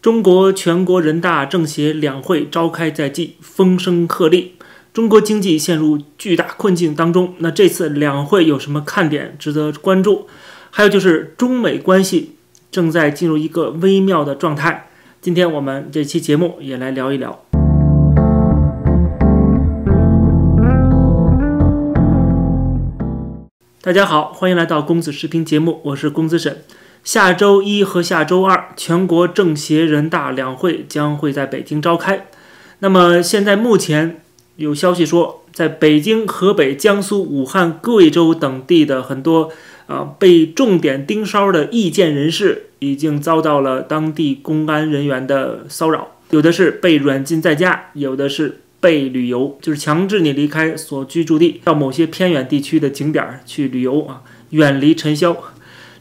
中国全国人大政协两会召开在即，风声鹤唳，中国经济陷入巨大困境当中。那这次两会有什么看点值得关注？还有就是中美关系正在进入一个微妙的状态。今天我们这期节目也来聊一聊。大家好，欢迎来到公子视频节目，我是公子沈。下周一和下周二，全国政协人大两会将会在北京召开。那么现在目前有消息说，在北京、河北、江苏、武汉、贵州等地的很多被重点盯梢的意见人士，已经遭到了当地公安人员的骚扰，有的是被软禁在家，有的是被旅游，就是强制你离开所居住地，到某些偏远地区的景点去旅游远离尘嚣。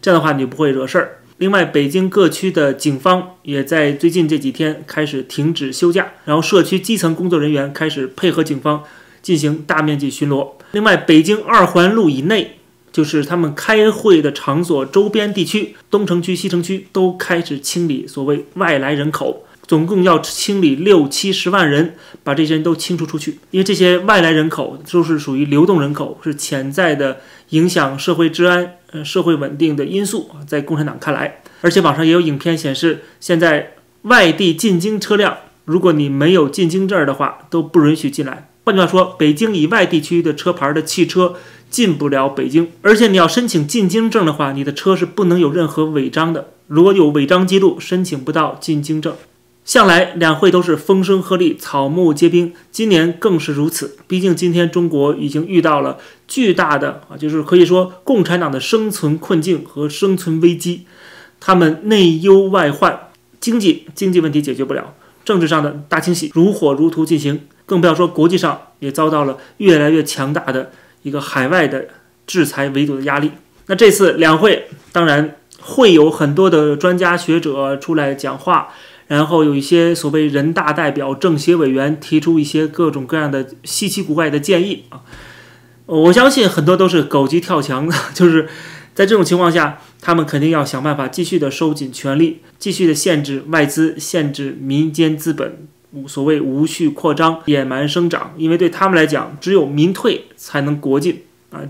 这样的话你就不会惹事儿。另外，北京各区的警方也在最近这几天开始停止休假，然后社区基层工作人员开始配合警方进行大面积巡逻。另外，北京2环路以内，就是他们开会的场所周边地区，东城区、西城区都开始清理所谓外来人口，总共要清理60-70万人，把这些人都清除出去。因为这些外来人口都是属于流动人口，是潜在的影响社会治安、社会稳定的因素，在共产党看来。而且网上也有影片显示，现在外地进京车辆，如果你没有进京证的话，都不允许进来。换句话说，北京以外地区的车牌的汽车进不了北京，而且你要申请进京证的话，你的车是不能有任何违章的，如果有违章记录，申请不到进京证。向来两会都是风声鹤唳、草木皆兵，今年更是如此。毕竟今天中国已经遇到了巨大的就是可以说共产党的生存困境和生存危机，他们内忧外患，经济问题解决不了，政治上的大清洗如火如荼进行，更不要说国际上也遭到了越来越强大的一个海外的制裁围堵的压力。那这次两会当然会有很多的专家学者出来讲话，然后有一些所谓人大代表、政协委员提出一些各种各样的稀奇古怪的建议我相信很多都是狗急跳墙的，就是在这种情况下，他们肯定要想办法继续的收紧权力，继续的限制外资，限制民间资本，所谓无序扩张、野蛮生长。因为对他们来讲，只有民退才能国进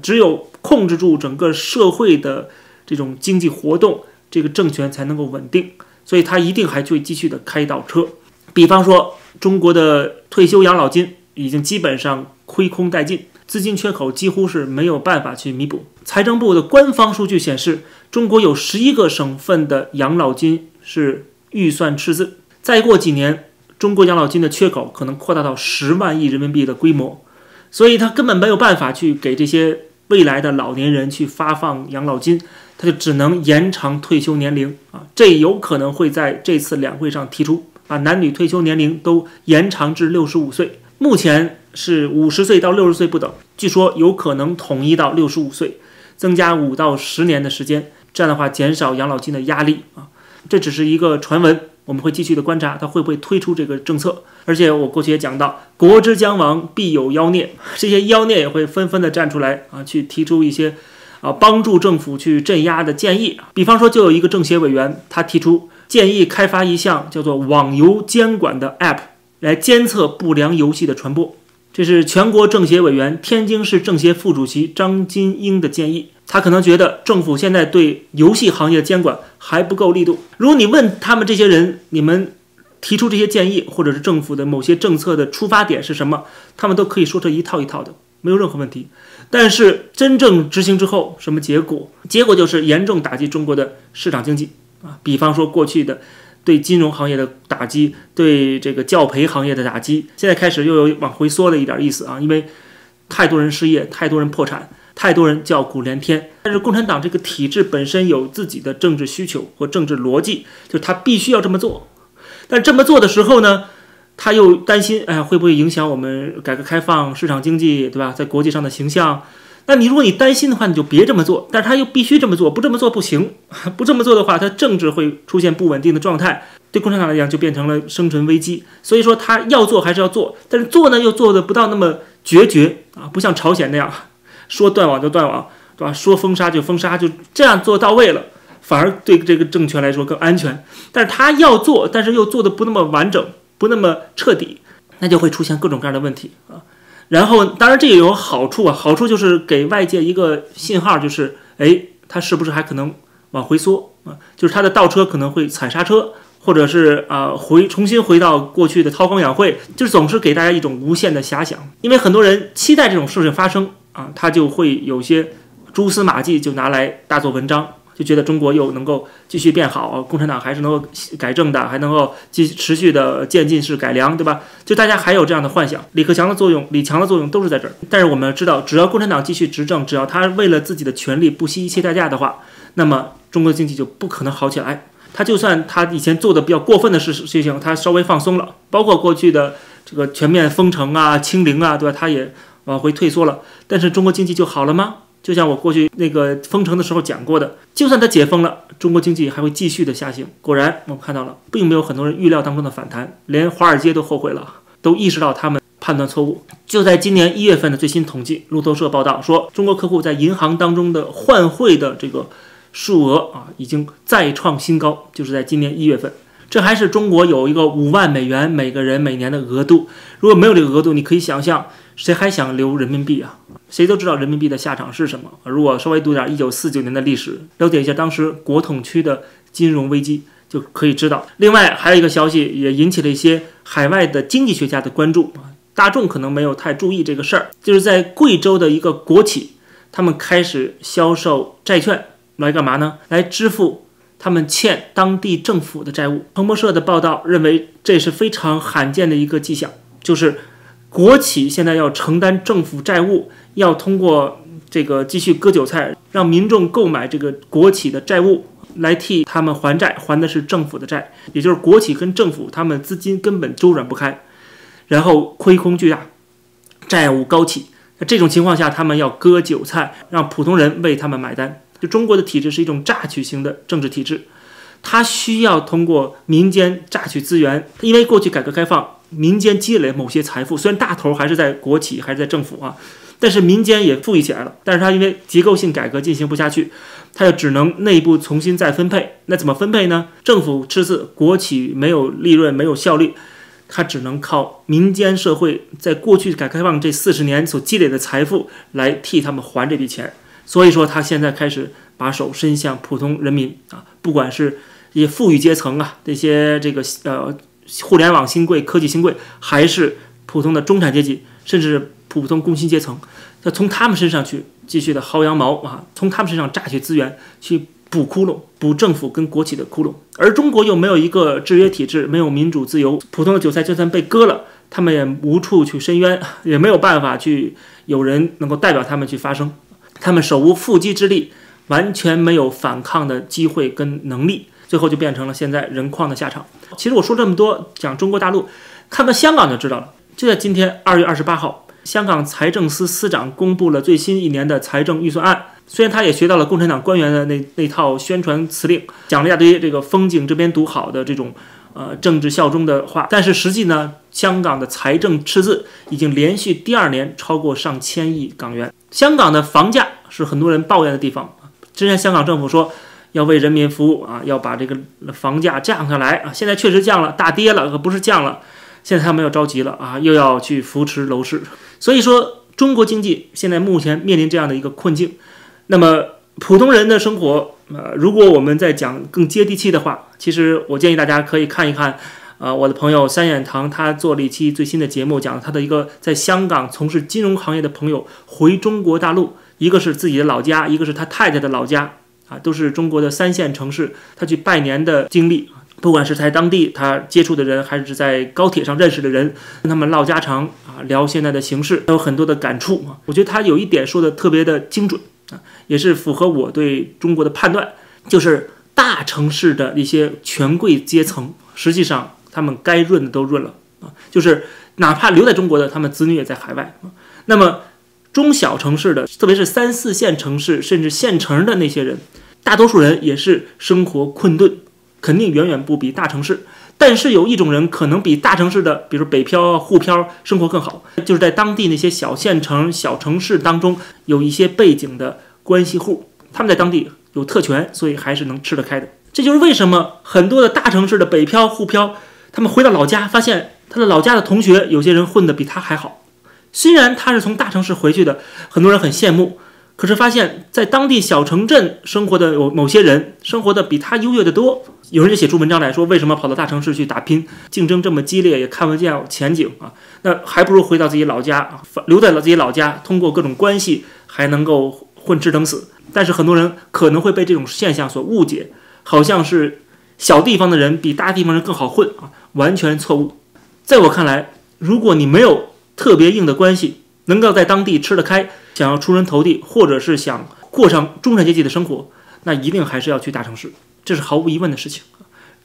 只有控制住整个社会的这种经济活动，这个政权才能够稳定。所以他一定还会继续的开倒车。比方说，中国的退休养老金已经基本上亏空殆尽，资金缺口几乎是没有办法去弥补。财政部的官方数据显示，中国有11个省份的养老金是预算赤字，再过几年，中国养老金的缺口可能扩大到10万亿人民币的规模，所以他根本没有办法去给这些未来的老年人去发放养老金，他就只能延长退休年龄这有可能会在这次两会上提出把男女退休年龄都延长至65岁，目前是50岁到60岁不等，据说有可能统一到65岁，增加5到10年的时间，这样的话减少养老金的压力这只是一个传闻，我们会继续的观察他会不会推出这个政策。而且我过去也讲到，国之将亡必有妖孽，这些妖孽也会纷纷的站出来去提出一些帮助政府去镇压的建议。比方说，就有一个政协委员，他提出建议开发一项叫做网游监管的 App 来监测不良游戏的传播。这是全国政协委员、天津市政协副主席张金英的建议。他可能觉得政府现在对游戏行业的监管还不够力度。如果你问他们这些人，你们提出这些建议或者是政府的某些政策的出发点是什么，他们都可以说这一套一套的，没有任何问题。但是真正执行之后，什么结果？结果就是严重打击中国的市场经济比方说过去的对金融行业的打击，对这个教培行业的打击，现在开始又有往回缩的一点意思因为太多人失业，太多人破产，太多人叫苦连天。但是共产党这个体制本身有自己的政治需求或政治逻辑，就是他必须要这么做。但这么做的时候呢，他又担心会不会影响我们改革开放市场经济，对吧，在国际上的形象。那如果你担心的话，你就别这么做，但是他又必须这么做，不这么做不行，不这么做的话，他政治会出现不稳定的状态，对共产党来讲就变成了生存危机。所以说他要做还是要做，但是做呢又做的不到那么决绝不像朝鲜那样说断网就断网，对吧？说封杀就封杀，就这样做到位了，反而对这个政权来说更安全。但是他要做，但是又做的不那么完整，不那么彻底，那就会出现各种各样的问题啊。然后当然这也有好处啊，好处就是给外界一个信号，就是他是不是还可能往回缩啊？就是他的倒车可能会踩刹车，或者是重新回到过去的韬光养晦，就是总是给大家一种无限的遐想。因为很多人期待这种事情发生啊，他就会有些蛛丝马迹就拿来大做文章，就觉得中国又能够继续变好，共产党还是能够改正的，还能够持续的渐进式改良，对吧？就大家还有这样的幻想。李克强的作用、李强的作用都是在这儿。但是我们知道，只要共产党继续执政，只要他为了自己的权利不惜一切代价的话，那么中国经济就不可能好起来。他就算他以前做的比较过分的事情，他稍微放松了，包括过去的这个全面封城啊、清零啊，对吧？他也往回退缩了，但是中国经济就好了吗？就像我过去那个封城的时候讲过的，就算它解封了，中国经济还会继续的下行。果然我们看到了，并没有很多人预料当中的反弹，连华尔街都后悔了，都意识到他们判断错误。就在今年1月份的最新统计，路透社报道说，中国客户在银行当中的换汇的这个数额已经再创新高，就是在今年1月份。这还是中国有一个5万美元每个人每年的额度，如果没有这个额度，你可以想象谁还想留人民币啊？谁都知道人民币的下场是什么。如果稍微读点1949年的历史，了解一下当时国统区的金融危机，就可以知道。另外还有一个消息也引起了一些海外的经济学家的关注，大众可能没有太注意这个事儿，就是在贵州的一个国企，他们开始销售债券来干嘛呢？来支付他们欠当地政府的债务。彭博社的报道认为，这是非常罕见的一个迹象，就是国企现在要承担政府债务，要通过这个继续割韭菜，让民众购买这个国企的债务来替他们还债，还的是政府的债，也就是国企跟政府他们资金根本周转不开，然后亏空巨大，债务高企。这种情况下，他们要割韭菜，让普通人为他们买单。就中国的体制是一种榨取型的政治体制，它需要通过民间榨取资源，因为过去改革开放，民间积累某些财富，虽然大头还是在国企，还是在政府啊，但是民间也富裕起来了。但是它因为结构性改革进行不下去，它就只能内部重新再分配。那怎么分配呢？政府赤字，国企没有利润，没有效率，它只能靠民间社会在过去改革开放这40年所积累的财富来替他们还这笔钱。所以说，他现在开始把手伸向普通人民啊，不管是一些富裕阶层啊，这些互联网新贵、科技新贵，还是普通的中产阶级，甚至普通工薪阶层，要从他们身上去继续的薅羊毛啊，从他们身上榨取资源，去补窟窿，补政府跟国企的窟窿。而中国又没有一个制约体制，没有民主自由，普通的韭菜就算被割了，他们也无处去申冤，也没有办法去有人能够代表他们去发声。他们手无缚鸡之力，完全没有反抗的机会跟能力，最后就变成了现在人矿的下场。其实我说这么多讲中国大陆，看看香港就知道了。就在今天2月28号，香港财政司司长公布了最新一年的财政预算案。虽然他也学到了共产党官员的那套宣传辞令，讲了一大堆这个风景这边独好的这种政治效忠的话，但是实际呢，香港的财政赤字已经连续第2年超过上千亿港元。香港的房价是很多人抱怨的地方。之前香港政府说要为人民服务啊，要把这个房价降下来啊，现在确实降了，大跌了，可不是降了。现在他们要着急了啊，又要去扶持楼市。所以说，中国经济现在目前面临这样的一个困境。那么普通人的生活，如果我们在讲更接地气的话，其实我建议大家可以看一看我的朋友三眼堂，他做了一期最新的节目，讲他的一个在香港从事金融行业的朋友回中国大陆，一个是自己的老家，一个是他太太的老家都是中国的3线城市，他去拜年的经历，不管是在当地他接触的人，还是在高铁上认识的人，跟他们唠家常聊现在的形势，有很多的感触我觉得他有一点说的特别的精准也是符合我对中国的判断，就是大城市的一些权贵阶层，实际上他们该润的都润了就是哪怕留在中国的，他们子女也在海外那么中小城市的，特别是3、4线城市甚至县城的那些人，大多数人也是生活困顿，肯定远远不比大城市。但是有一种人可能比大城市的，比如北漂、沪漂生活更好，就是在当地那些小县城、小城市当中有一些背景的关系户，他们在当地有特权，所以还是能吃得开的。这就是为什么很多的大城市的北漂、沪漂，他们回到老家，发现他的老家的同学有些人混得比他还好。虽然他是从大城市回去的，很多人很羡慕，可是发现在当地小城镇生活的有某些人生活的比他优越的多。有人就写出文章来说，为什么跑到大城市去打拼，竞争这么激烈，也看不见前景啊？那还不如回到自己老家，留在了自己老家，通过各种关系还能够混吃等死。但是很多人可能会被这种现象所误解，好像是小地方的人比大地方人更好混啊，完全错误。在我看来，如果你没有特别硬的关系，能够在当地吃得开，想要出人头地，或者是想过上中产阶级的生活，那一定还是要去大城市，这是毫无疑问的事情。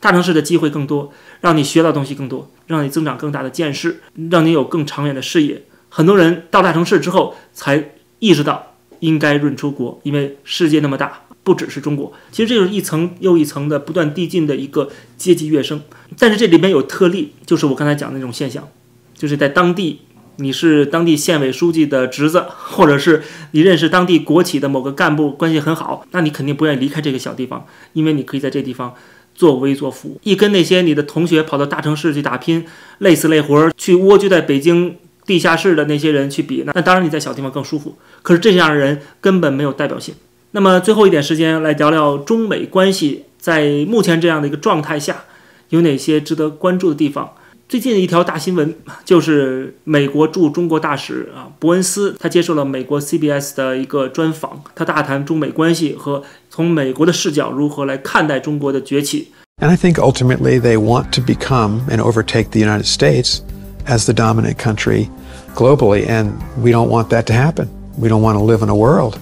大城市的机会更多，让你学到东西更多，让你增长更大的见识，让你有更长远的视野。很多人到大城市之后才意识到应该润出国，因为世界那么大，不只是中国。其实这就是一层又一层的不断递进的一个阶级跃升。但是这里面有特例，就是我刚才讲的那种现象，就是在当地你是当地县委书记的侄子，或者是你认识当地国企的某个干部，关系很好，那你肯定不愿意离开这个小地方，因为你可以在这地方作威作福。一跟那些你的同学跑到大城市去打拼，累死累活去蜗居在北京地下室的那些人去比，那当然你在小地方更舒服。可是这样的人根本没有代表性。那么最后一点时间来聊聊中美关系在目前这样的一个状态下有哪些值得关注的地方。最近的一条大新闻就是美国驻中国大使伯恩斯，他接受了美国 CBS 的一个专访，他大谈中美关系和从美国的视角如何来看待中国的崛起。 And I think ultimately they want to become and overtake the United States as the dominant country globally, and we don't want that to happen. We don't want to live in a world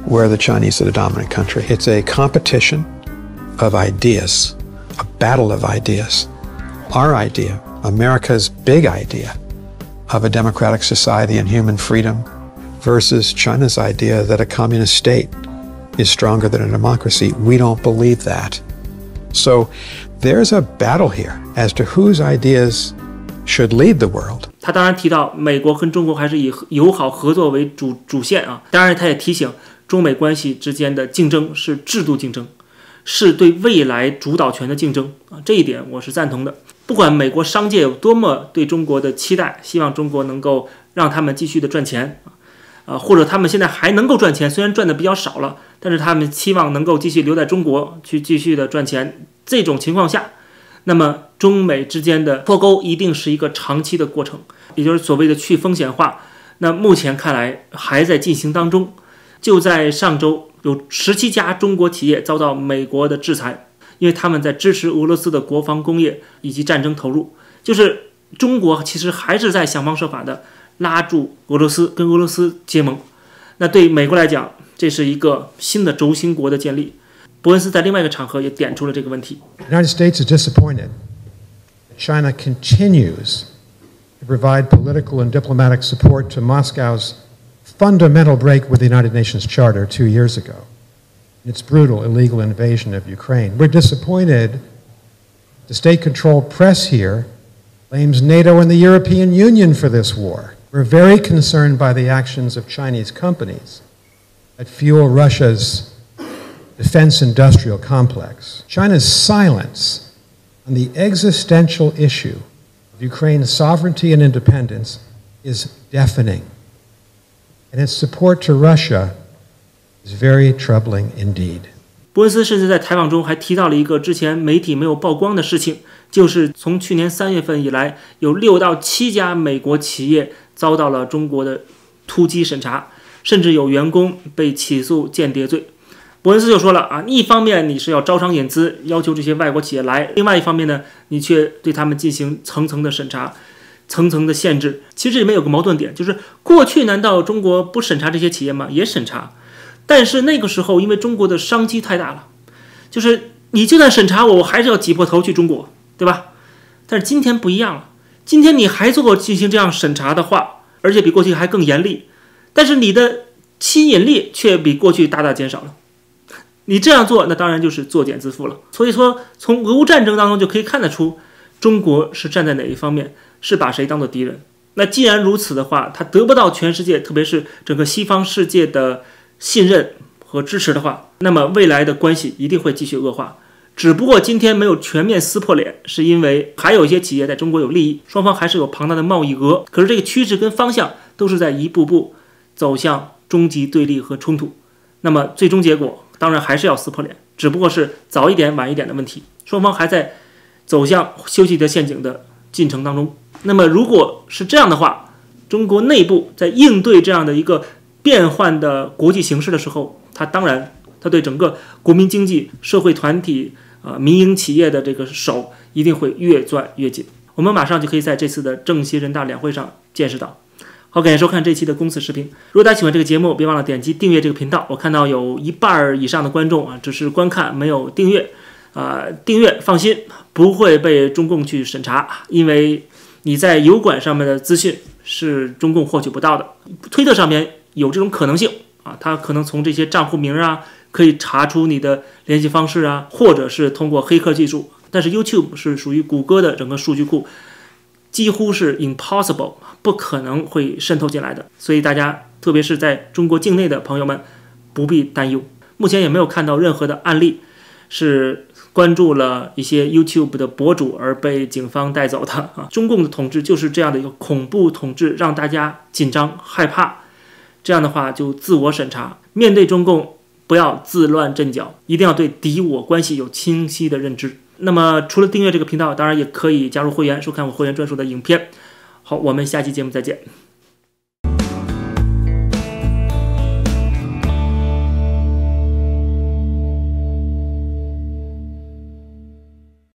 where the Chinese are the dominant country. It's a competition of ideas, a battle of ideas. Our idea, America's big idea of a democratic society and human freedom versus China's idea that a communist state is stronger than a democracy. We don't believe that. So there's a battle here as to whose ideas should lead the world. 他当然提到美国跟中国还是以友好合作为主线啊，当然他也提醒中美关系之间的竞争是制度竞争，是对未来主导权的竞争啊，这一点我是赞同的。不管美国商界有多么对中国的期待，希望中国能够让他们继续的赚钱或者他们现在还能够赚钱，虽然赚的比较少了，但是他们期望能够继续留在中国去继续的赚钱。这种情况下，那么中美之间的脱钩一定是一个长期的过程，也就是所谓的去风险化。那目前看来还在进行当中。就在上周，有17家中国企业遭到美国的制裁，因为他们在支持俄罗斯的国防工业以及战争投入。就是中国其实还是在想方设法的拉住俄罗斯，跟俄罗斯结盟。那对美国来讲，这是一个新的轴心国的建立。伯恩斯在另外一个场合也点出了这个问题。 The United States is disappointed that China continues to provide political and diplomatic support to Moscow's fundamental break with the United Nations Charter 2 years ago, its brutal illegal invasion of Ukraine. We're disappointed the state-controlled press here blames NATO and the European Union for this war. We're very concerned by the actions of Chinese companies that fuel Russia's defense industrial complex. China's silence on the existential issue of Ukraine's sovereignty and independence is deafening. And its support to Russia is very troubling indeed. 伯恩斯甚至在采访中还提到了一个之前媒体没有曝光的事情，就是从去年3月份以来，有6到7家美国企业遭到了中国的突击审查，甚至有员工被起诉间谍罪。伯恩斯就说了一方面你是要招商引资，要求这些外国企业来，另外一方面呢，你却对他们进行层层的审查，层层的限制。其实这里面有个矛盾点，就是过去难道中国不审查这些企业吗？也审查，但是那个时候因为中国的商机太大了，就是你就算审查我还是要挤破头去中国，对吧？但是今天不一样了，今天你还做进行这样审查的话，而且比过去还更严厉，但是你的吸引力却比过去大大减少了。你这样做，那当然就是作茧自缚了。所以说，从俄乌战争当中就可以看得出，中国是站在哪一方面，是把谁当作敌人。那既然如此的话，他得不到全世界，特别是整个西方世界的信任和支持的话，那么未来的关系一定会继续恶化。只不过今天没有全面撕破脸，是因为还有一些企业在中国有利益，双方还是有庞大的贸易额。可是这个趋势跟方向都是在一步步走向终极对立和冲突。那么最终结果当然还是要撕破脸，只不过是早一点晚一点的问题。双方还在走向修昔底德陷阱的进程当中。那么如果是这样的话，中国内部在应对这样的一个变换的国际形势的时候，它对整个国民经济、社会团体、民营企业的这个手一定会越攥越紧。我们马上就可以在这次的政协人大两会上见识到。好，感谢收看这期的公子视频。如果大家喜欢这个节目，别忘了点击订阅这个频道。我看到有一半以上的观众只是观看没有订阅。订阅放心，不会被中共去审查，因为你在油管上面的资讯是中共获取不到的。推特上面有这种可能性他可能从这些账户名可以查出你的联系方式或者是通过黑客技术。但是 YouTube 是属于谷歌的整个数据库，几乎是 impossible， 不可能会渗透进来的。所以大家特别是在中国境内的朋友们不必担忧。目前也没有看到任何的案例是关注了一些 YouTube 的博主而被警方带走的中共的统治就是这样的一个恐怖统治，让大家紧张害怕。这样的话就自我审查，面对中共不要自乱阵脚，一定要对敌我关系有清晰的认知。那么除了订阅这个频道，当然也可以加入会员，收看我会员专属的影片。好，我们下期节目再见。